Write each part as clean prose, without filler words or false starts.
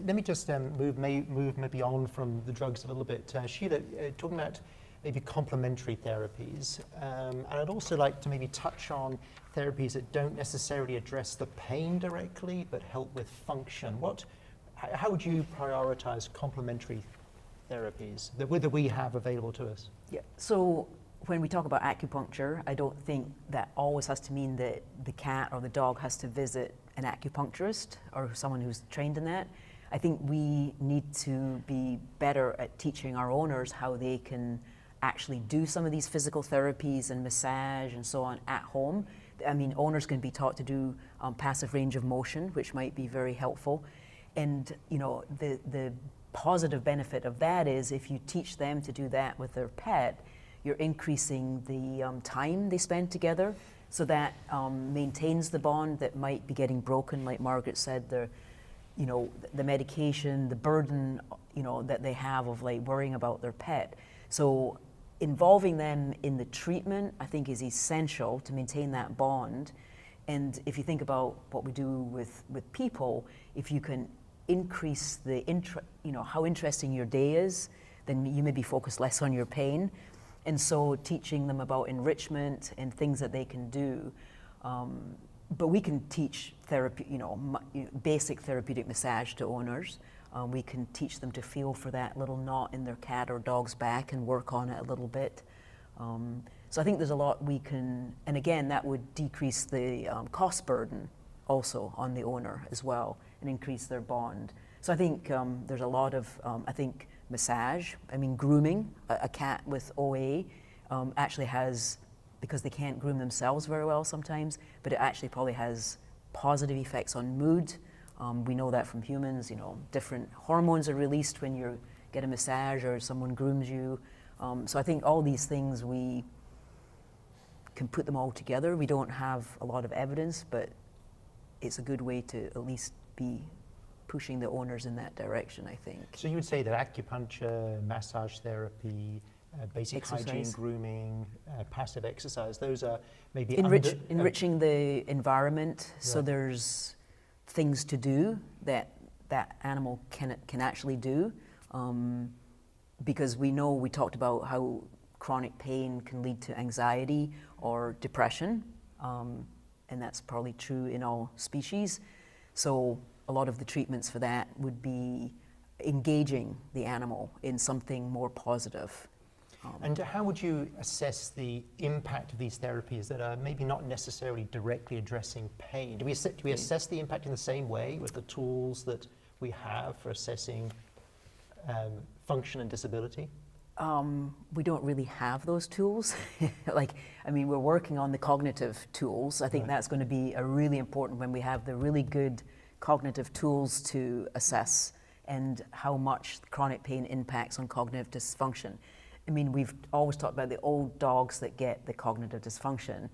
let me just move maybe on from the drugs a little bit. Sheilah, talking about maybe complementary therapies, and I'd also like to maybe touch on therapies that don't necessarily address the pain directly, but help with function. How would you prioritize complementary therapies that we have available to us? Yeah. So when we talk about acupuncture, I don't think that always has to mean that the cat or the dog has to visit an acupuncturist or someone who's trained in that. I think we need to be better at teaching our owners how they can actually do some of these physical therapies and massage and so on at home. I mean, owners can be taught to do passive range of motion, which might be very helpful. And the positive benefit of that is if you teach them to do that with their pet, you're increasing the time they spend together, so that maintains the bond that might be getting broken. Like Margaret said, the medication, the burden, that they have of like worrying about their pet. So involving them in the treatment, I think, is essential to maintain that bond. And if you think about what we do with people, if you can increase the how interesting your day is, then you maybe focus less on your pain. And so teaching them about enrichment and things that they can do. But we can teach therapy, basic therapeutic massage to owners. We can teach them to feel for that little knot in their cat or dog's back and work on it a little bit. So I think there's a lot we can, and again, that would decrease the cost burden also on the owner as well and increase their bond. So I think there's a lot of, massage, grooming. A cat with OA actually has, because they can't groom themselves very well sometimes, but it actually probably has positive effects on mood. We know that from humans, different hormones are released when you get a massage or someone grooms you. So I think all these things, we can put them all together. We don't have a lot of evidence, but it's a good way to at least be pushing the owners in that direction, I think. So you would say that acupuncture, massage therapy, basic exercise, hygiene, grooming, passive exercise, those are maybe enriching the environment. Right. So there's things to do that animal can actually do, because we talked about how chronic pain can lead to anxiety or depression, and that's probably true in all species. So a lot of the treatments for that would be engaging the animal in something more positive. And how would you assess the impact of these therapies that are maybe not necessarily directly addressing pain? Do we assess the impact in the same way with the tools that we have for assessing function and disability? We don't really have those tools. We're working on the cognitive tools. I think that's going to be a really important when we have the really good cognitive tools to assess and how much chronic pain impacts on cognitive dysfunction. We've always talked about the old dogs that get the cognitive dysfunction,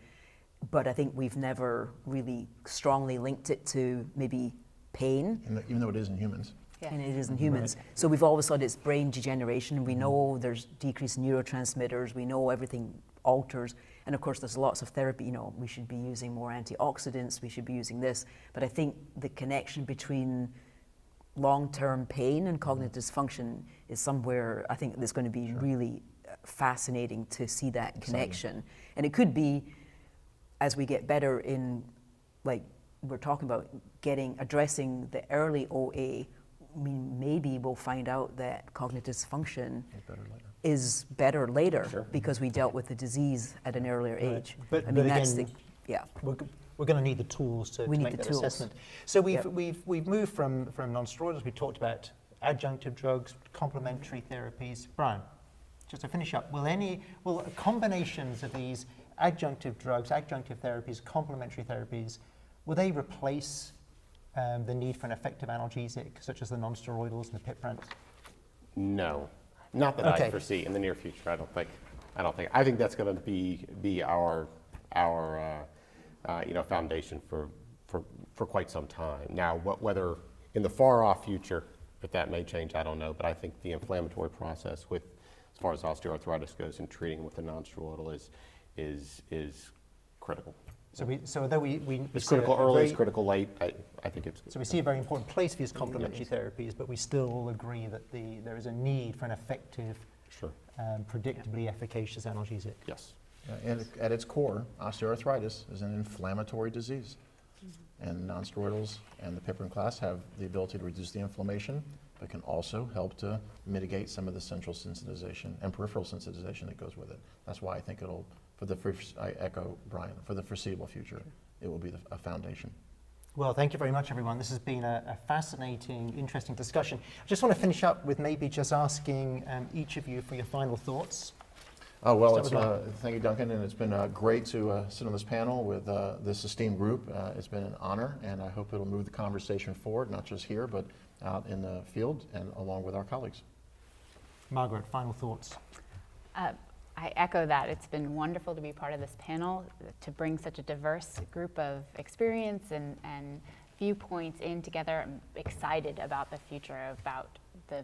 but I think we've never really strongly linked it to maybe pain. Even though it is in humans. Yeah. And it is in humans. Right. So we've always thought it's brain degeneration. We know there's decreased neurotransmitters. We know everything alters. And of course, there's lots of therapy. We should be using more antioxidants. We should be using this. But I think the connection between long-term pain and cognitive dysfunction is somewhere, I think, that's going to be really fascinating to see that connection. And it could be, as we get better in, like we're talking about, addressing the early OA, maybe we'll find out that cognitive dysfunction is better later because we dealt with the disease at an earlier age. But again, we're going to need the tools to make that assessment. So we've moved from non-steroidals. We talked about adjunctive drugs, complementary therapies. Bryan, just to finish up, will combinations of these adjunctive drugs, adjunctive therapies, complementary therapies, will they replace the need for an effective analgesic, such as the non-steroidals and the pipirants? No, not that I foresee in the near future. I don't think. I think that's going to be our foundation for quite some time. Now, whether in the far off future, if that may change, I don't know. But I think the inflammatory process, as far as osteoarthritis goes, and treating with the non-steroidal is critical. So although we It's see critical a early, very- it's critical late. I think it's. So we see a very important place for these complementary therapies, but we still all agree that there is a need for an effective, Sure. predictably efficacious analgesic. Yes. And at its core, osteoarthritis is an inflammatory disease. And nonsteroidals and the piperin class have the ability to reduce the inflammation, but can also help to mitigate some of the central sensitization and peripheral sensitization that goes with it. That's why I think it'll, I echo Bryan, for the foreseeable future, it will be a foundation. Well, thank you very much, everyone. This has been a fascinating, interesting discussion. I just want to finish up with maybe just asking each of you for your final thoughts. Oh, well, Start with thank you, Duncan, and it's been great to sit on this panel with this esteemed group. It's been an honor, and I hope it'll move the conversation forward, not just here, but out in the field and along with our colleagues. Margaret, final thoughts. I echo that. It's been wonderful to be part of this panel, to bring such a diverse group of experience and viewpoints in together. I'm excited about the future, about the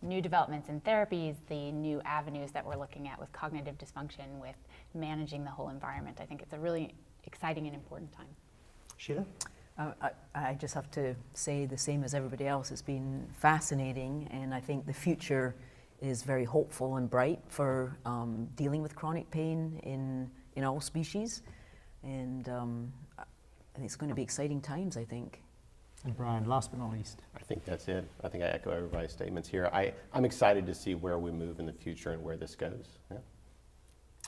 new developments in therapies, the new avenues that we're looking at with cognitive dysfunction, with managing the whole environment. I think it's a really exciting and important time. Sheilah? I just have to say the same as everybody else. It's been fascinating, and I think the future is very hopeful and bright for dealing with chronic pain in all species. And I think it's going to be exciting times, I think. And Bryan, last but not least. I think that's it. I think I echo everybody's statements here. I'm excited to see where we move in the future and where this goes. Yeah.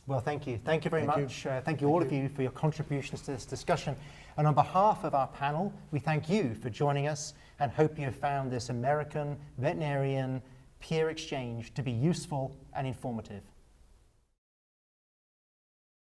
Well, thank you. Thank you very Thank you. much. Thank you all of you for your contributions to this discussion. And on behalf of our panel, we thank you for joining us and hope you have found this American veterinarian peer exchange to be useful and informative.